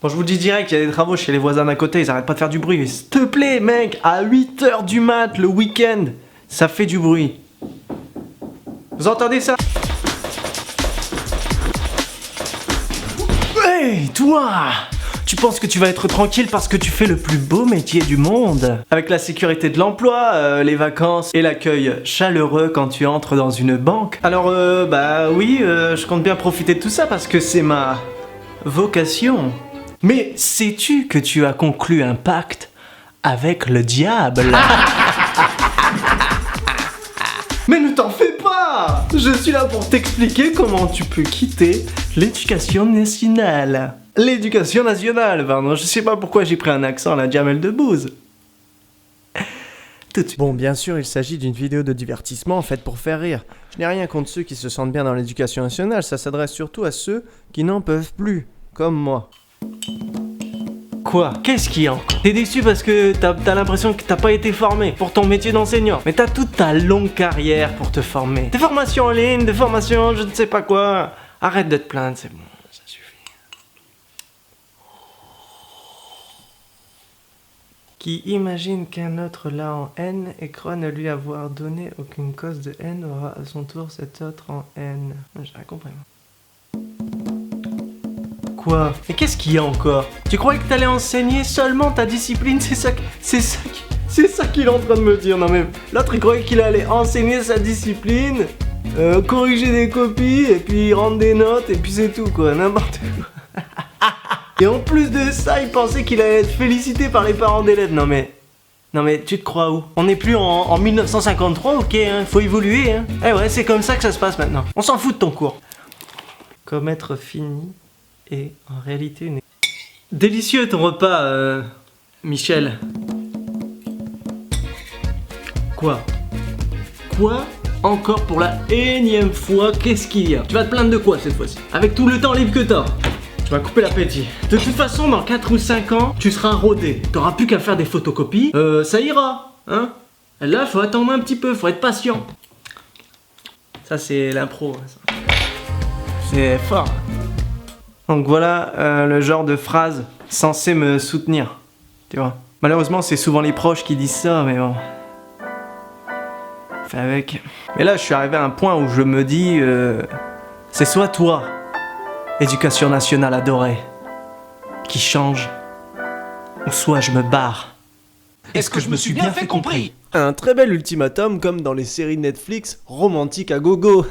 Bon, je vous le dis direct, il y a des travaux chez les voisins d'à côté, ils arrêtent pas de faire du bruit. S'il te plaît, mec, à 8h du mat, le week-end, ça fait du bruit. Vous entendez ça? Hey, toi! Tu penses que tu vas être tranquille parce que tu fais le plus beau métier du monde? Avec la sécurité de l'emploi, les vacances et l'accueil chaleureux quand tu entres dans une banque. Alors, bah oui, je compte bien profiter de tout ça parce que c'est ma vocation. Mais sais-tu que tu as conclu un pacte avec le diable? Mais ne t'en fais pas! Je suis là pour t'expliquer comment tu peux quitter l'éducation nationale. L'éducation nationale, pardon, je sais pas pourquoi j'ai pris un accent à la Jamel Debbouze. Tout de suite. Bon, bien sûr, il s'agit d'une vidéo de divertissement faite pour faire rire. Je n'ai rien contre ceux qui se sentent bien dans l'éducation nationale, ça s'adresse surtout à ceux qui n'en peuvent plus, comme moi. Quoi? Qu'est-ce qu'il y a? T'es déçu parce que t'as l'impression que t'as pas été formé pour ton métier d'enseignant. Mais t'as toute ta longue carrière pour te former. Des formations en ligne, des formations je ne sais pas quoi. Arrête de te plaindre, c'est bon, ça suffit. Qui imagine qu'un autre l'a en haine et croit ne lui avoir donné aucune cause de haine aura à son tour cet autre en haine. J'ai rien compris. Quoi? Mais qu'est-ce qu'il y a encore? Tu croyais que t'allais enseigner seulement ta discipline? C'est ça qu'il est en train de me dire. Non mais l'autre il croyait qu'il allait enseigner sa discipline, corriger des copies et puis rendre des notes et puis c'est tout quoi, n'importe quoi. Et en plus de ça, il pensait qu'il allait être félicité par les parents d'élèves. Non mais tu te crois où? On n'est plus en 1953, ok, hein, faut évoluer, hein. Eh ouais, c'est comme ça que ça se passe maintenant. On s'en fout de ton cours. Comme être fini et en réalité une... Délicieux ton repas, Michel. Quoi? Quoi? Encore pour la énième fois, qu'est-ce qu'il y a? Tu vas te plaindre de quoi cette fois-ci? Avec tout le temps libre que t'as? Tu vas couper l'appétit. De toute façon, dans 4 ou 5 ans, tu seras rodé. T'auras plus qu'à faire des photocopies. Ça ira, hein? Là, faut attendre un petit peu, faut être patient. Ça, c'est l'impro. C'est fort. Donc voilà le genre de phrase censée me soutenir. Tu vois. Malheureusement, c'est souvent les proches qui disent ça, mais bon. Fais avec. Mais là, je suis arrivé à un point où je me dis... c'est soit toi, éducation nationale adorée, qui change, ou soit je me barre. Est-ce que je me suis bien fait compris? Un très bel ultimatum comme dans les séries Netflix romantiques à gogo.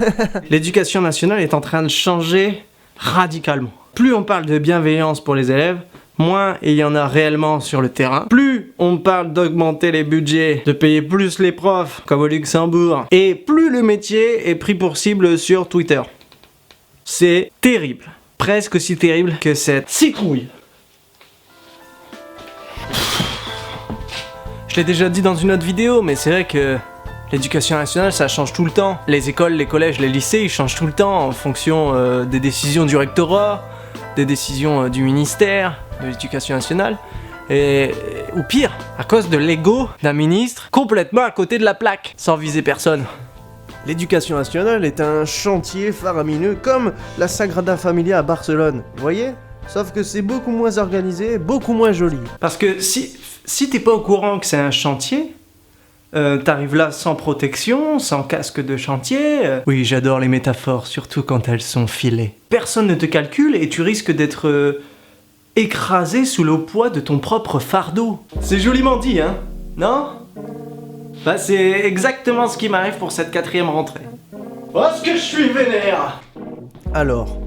L'éducation nationale est en train de changer radicalement. Plus on parle de bienveillance pour les élèves, moins il y en a réellement sur le terrain. Plus on parle d'augmenter les budgets, de payer plus les profs, comme au Luxembourg, et plus le métier est pris pour cible sur Twitter. C'est terrible. Presque aussi terrible que cette citrouille. Je l'ai déjà dit dans une autre vidéo, mais c'est vrai que l'éducation nationale, ça change tout le temps. Les écoles, les collèges, les lycées, ils changent tout le temps en fonction des décisions du rectorat, des décisions du ministère de l'éducation nationale. Ou pire, à cause de l'ego d'un ministre complètement à côté de la plaque, sans viser personne. L'éducation nationale est un chantier faramineux comme la Sagrada Familia à Barcelone, vous voyez? Sauf que c'est beaucoup moins organisé, beaucoup moins joli. Parce que si t'es pas au courant que c'est un chantier, t'arrives là sans protection, sans casque de chantier... Oui, j'adore les métaphores, surtout quand elles sont filées. Personne ne te calcule et tu risques d'être écrasé sous le poids de ton propre fardeau. C'est joliment dit, hein? Non? Bah c'est exactement ce qui m'arrive pour cette 4e rentrée. Oh, ce que je suis vénère! Alors,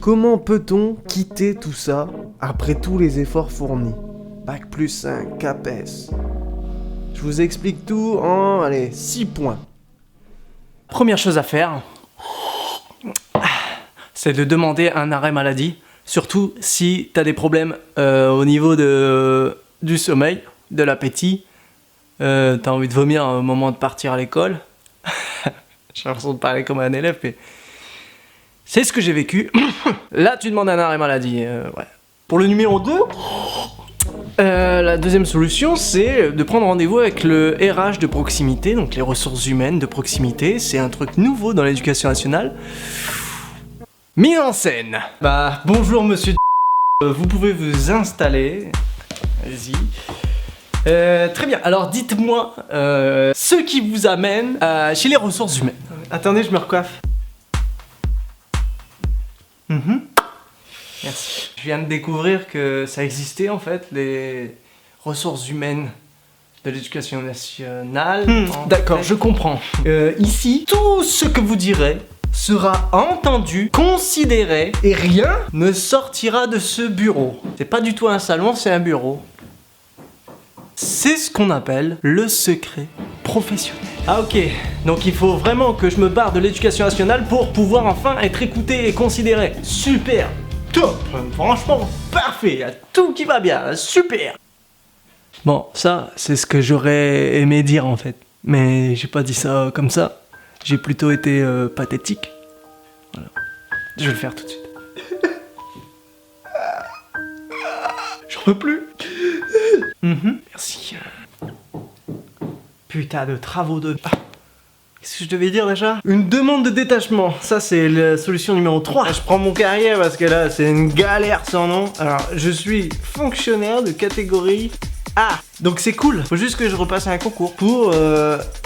comment peut-on quitter tout ça après tous les efforts fournis? Bac plus 5, CAPES. Je vous explique tout en, allez, 6 points. Première chose à faire, c'est de demander un arrêt maladie, surtout si t'as des problèmes au niveau du sommeil, de l'appétit. T'as envie de vomir au moment de partir à l'école. J'ai l'impression de parler comme un élève, mais c'est ce que j'ai vécu. Là, tu demandes un arrêt maladie. Ouais. Pour le numéro 2, la deuxième solution, c'est de prendre rendez-vous avec le RH de proximité, donc les ressources humaines de proximité. C'est un truc nouveau dans l'éducation nationale. Mis en scène. Bah, bonjour monsieur. Vous pouvez vous installer. Allez-y. Très bien, alors dites-moi ce qui vous amène chez les ressources humaines. Attendez, je me recoiffe. Merci. Je viens de découvrir que ça existait en fait, les ressources humaines de l'éducation nationale. D'accord, je comprends. Ici, tout ce que vous direz sera entendu, considéré, et rien ne sortira de ce bureau. C'est pas du tout un salon, c'est un bureau. C'est ce qu'on appelle le secret professionnel. Ah ok, donc il faut vraiment que je me barre de l'éducation nationale pour pouvoir enfin être écouté et considéré. Super, top, franchement parfait, y a tout qui va bien, super. Bon, ça c'est ce que j'aurais aimé dire en fait, mais j'ai pas dit ça comme ça. J'ai plutôt été pathétique. Voilà. Je vais le faire tout de suite. J'en peux plus. Merci. Putain de travaux de... Qu'est-ce que je devais dire déjà? Une demande de détachement. Ça c'est la solution numéro 3. Je prends mon carrière parce que là c'est une galère sans nom. Alors je suis fonctionnaire de catégorie A. Donc c'est cool. Faut juste que je repasse un concours pour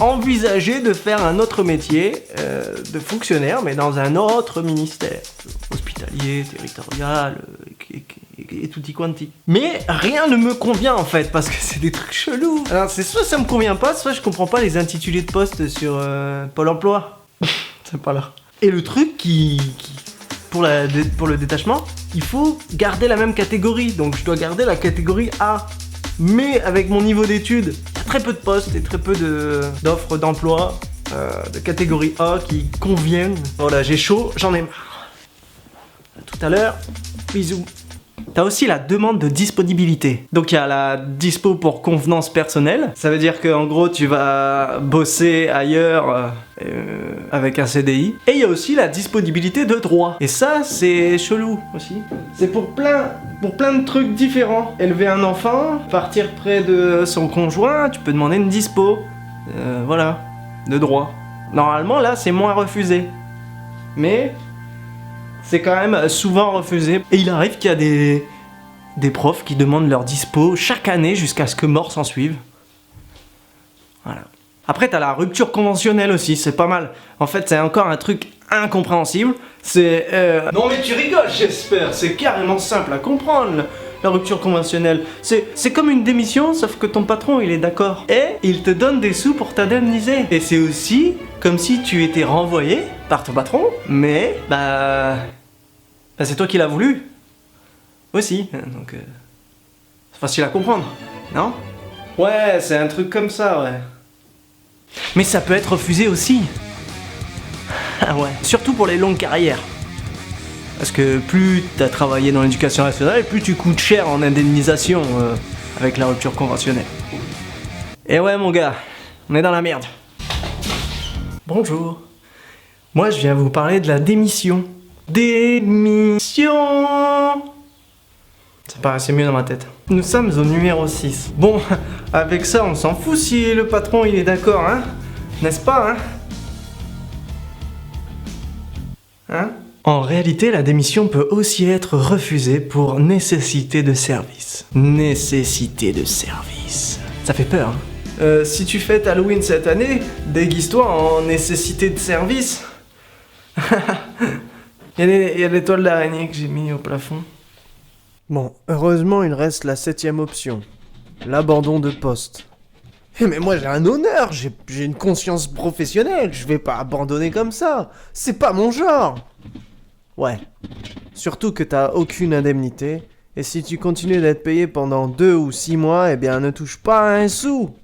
envisager de faire un autre métier de fonctionnaire mais dans un autre ministère. Hospitalier, territorial... et tutti quanti. Mais rien ne me convient en fait parce que c'est des trucs chelous. Alors c'est soit ça me convient pas, soit je comprends pas les intitulés de poste sur Pôle emploi. C'est pas là. Et le truc pour le détachement, il faut garder la même catégorie. Donc je dois garder la catégorie A. Mais avec mon niveau d'études, il y a très peu de postes et très peu d'offres d'emploi de catégorie A qui conviennent. Voilà, j'ai chaud, j'en ai marre. À tout à l'heure, bisous. T'as aussi la demande de disponibilité. Donc il y a la dispo pour convenance personnelle. Ça veut dire qu'en gros tu vas bosser ailleurs avec un CDI. Et il y a aussi la disponibilité de droit. Et ça c'est chelou aussi. C'est pour plein de trucs différents. Élever un enfant, partir près de son conjoint, tu peux demander une dispo. Voilà, de droit. Normalement là c'est moins refusé. Mais... c'est quand même souvent refusé. Et il arrive qu'il y a des profs qui demandent leur dispo chaque année jusqu'à ce que mort s'en suive. Voilà. Après, t'as la rupture conventionnelle aussi, c'est pas mal. En fait, c'est encore un truc incompréhensible. C'est... Non mais tu rigoles, j'espère. C'est carrément simple à comprendre, la rupture conventionnelle. C'est comme une démission, sauf que ton patron, il est d'accord. Et il te donne des sous pour t'indemniser. Et c'est aussi comme si tu étais renvoyé par ton patron, mais... c'est toi qui l'as voulu. Aussi, donc... c'est facile à comprendre, non? Ouais, c'est un truc comme ça, ouais. Mais ça peut être refusé aussi. Ah ouais, surtout pour les longues carrières. Parce que plus t'as travaillé dans l'éducation nationale, plus tu coûtes cher en indemnisation avec la rupture conventionnelle. Et ouais mon gars, on est dans la merde. Bonjour. Moi je viens vous parler de la démission. Démission. Ça paraissait mieux dans ma tête. Nous sommes au numéro 6. Bon, avec ça on s'en fout si le patron il est d'accord, hein? N'est-ce pas, hein? Hein? En réalité, la démission peut aussi être refusée pour nécessité de service. Nécessité de service. Ça fait peur, hein? Si tu fêtes Halloween cette année, déguise-toi en nécessité de service. Il y a des toiles d'araignée que j'ai mis au plafond. Bon, heureusement, il reste la 7ème option. L'abandon de poste. Mais moi j'ai un honneur, j'ai une conscience professionnelle, je vais pas abandonner comme ça. C'est pas mon genre. Ouais. Surtout que t'as aucune indemnité, et si tu continues d'être payé pendant 2 ou 6 mois, eh bien ne touche pas un sou.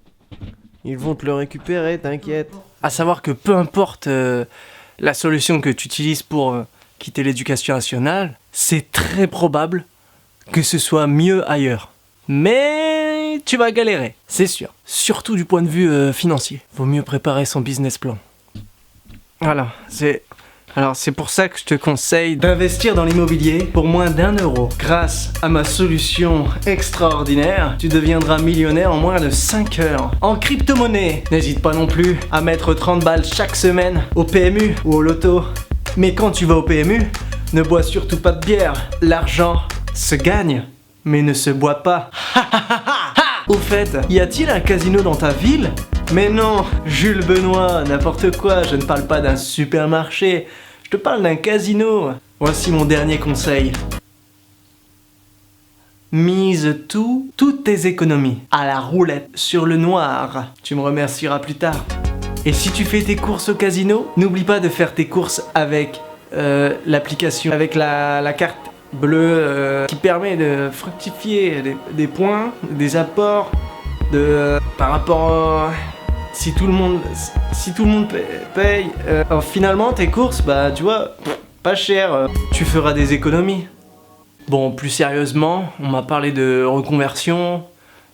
Ils vont te le récupérer, t'inquiète. À savoir que peu importe la solution que tu utilises pour quitter l'éducation nationale, c'est très probable que ce soit mieux ailleurs. Mais tu vas galérer, c'est sûr. Surtout du point de vue financier. Vaut mieux préparer son business plan. Voilà, c'est pour ça que je te conseille d'investir dans l'immobilier pour moins d'1 euro. Grâce à ma solution extraordinaire, tu deviendras millionnaire en moins de 5 heures. En crypto-monnaie, n'hésite pas non plus à mettre 30 balles chaque semaine au PMU ou au loto. Mais quand tu vas au PMU, ne bois surtout pas de bière. L'argent, se gagne, mais ne se boit pas. Au fait, y a-t-il un casino dans ta ville? Mais non, Jules Benoît, n'importe quoi, je ne parle pas d'un supermarché, je te parle d'un casino. Voici mon dernier conseil. Mise toutes tes économies à la roulette sur le noir. Tu me remercieras plus tard. Et si tu fais tes courses au casino, n'oublie pas de faire tes courses avec l'application, avec la carte bleue qui permet de fructifier des points, des apports, par rapport si tout le monde paye. Finalement tes courses, bah tu vois, pas cher, tu feras des économies. Bon, plus sérieusement, on m'a parlé de reconversion,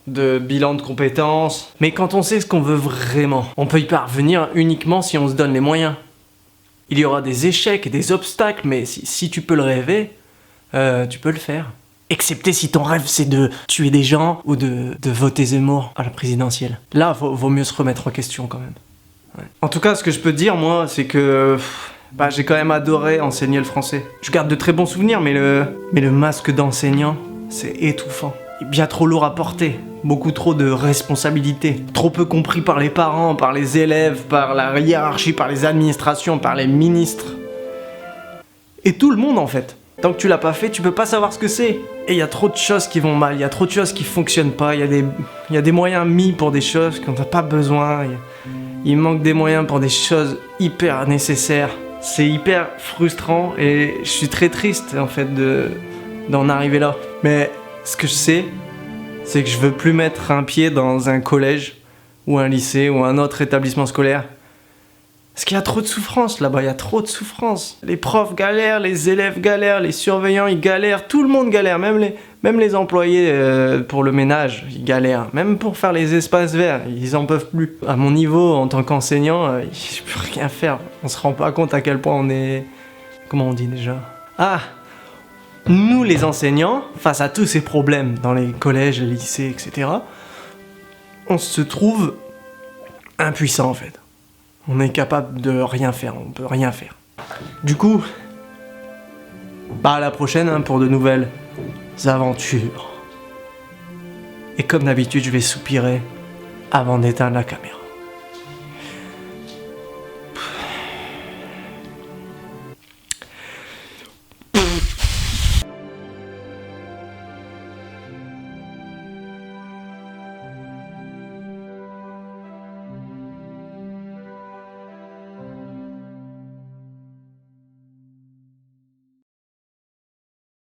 de bilan de compétences. Mais quand on sait ce qu'on veut vraiment, on peut y parvenir uniquement si on se donne les moyens. Il y aura des échecs et des obstacles, mais si tu peux le rêver, tu peux le faire. Excepté si ton rêve c'est de tuer des gens ou de voter Zemmour à la présidentielle. Là, vaut mieux se remettre en question quand même. Ouais. En tout cas, ce que je peux te dire, moi, c'est que... j'ai quand même adoré enseigner le français. Je garde de très bons souvenirs, mais le masque d'enseignant, c'est étouffant. Il est bien trop lourd à porter. Beaucoup trop de responsabilités. Trop peu compris par les parents, par les élèves, par la hiérarchie, par les administrations, par les ministres. Et tout le monde en fait. Tant que tu l'as pas fait, tu peux pas savoir ce que c'est. Et il y a trop de choses qui vont mal, il y a trop de choses qui fonctionnent pas, il y a des moyens mis pour des choses qu'on n'a pas besoin. Il manque des moyens pour des choses hyper nécessaires. C'est hyper frustrant et je suis très triste en fait d'en arriver là. Mais ce que je sais, c'est que je veux plus mettre un pied dans un collège ou un lycée ou un autre établissement scolaire. Parce qu'il y a trop de souffrance là-bas, il y a trop de souffrance. Les profs galèrent, les élèves galèrent, les surveillants ils galèrent, tout le monde galère, même les employés pour le ménage, ils galèrent. Même pour faire les espaces verts, ils en peuvent plus. À mon niveau, en tant qu'enseignant, je peux rien faire. On se rend pas compte à quel point on est... Comment on dit déjà? Nous les enseignants, face à tous ces problèmes dans les collèges, les lycées, etc., on se trouve impuissant en fait. On est capable de rien faire, on peut rien faire. Du coup, à la prochaine pour de nouvelles aventures. Et comme d'habitude, je vais soupirer avant d'éteindre la caméra.